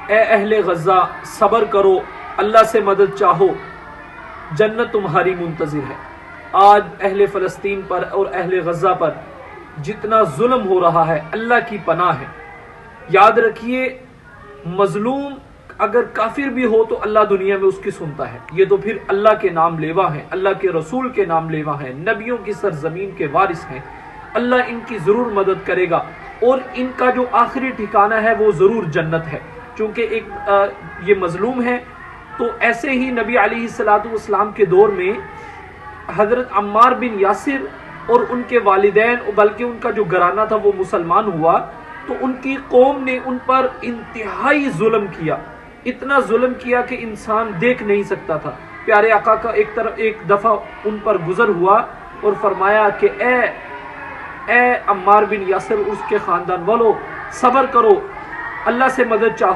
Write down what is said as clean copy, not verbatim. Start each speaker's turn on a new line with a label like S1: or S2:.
S1: اے اہل غزہ صبر کرو، اللہ سے مدد چاہو، جنت تمہاری منتظر ہے۔ آج اہل فلسطین پر اور اہل غزہ پر جتنا ظلم ہو رہا ہے اللہ کی پناہ ہے۔ یاد رکھیے مظلوم اگر کافر بھی ہو تو اللہ دنیا میں اس کی سنتا ہے، یہ تو پھر اللہ کے نام لیوا ہیں، اللہ کے رسول کے نام لیوا ہیں، نبیوں کی سرزمین کے وارث ہیں، اللہ ان کی ضرور مدد کرے گا اور ان کا جو آخری ٹھکانہ ہے وہ ضرور جنت ہے، چونکہ یہ مظلوم ہے۔ تو ایسے ہی نبی علیہ السلام کے دور میں حضرت عمار بن یاسر اور ان کے والدین بلکہ ان کا جو گھرانہ تھا وہ مسلمان ہوا، تو ان کی قوم نے ان پر انتہائی ظلم کیا، اتنا ظلم کیا کہ انسان دیکھ نہیں سکتا تھا۔ پیارے آقا کا ایک دفعہ ان پر گزر ہوا اور فرمایا کہ اے عمار بن یاسر، اس کے خاندان والو صبر کرو، اللہ سے مدد چاہو۔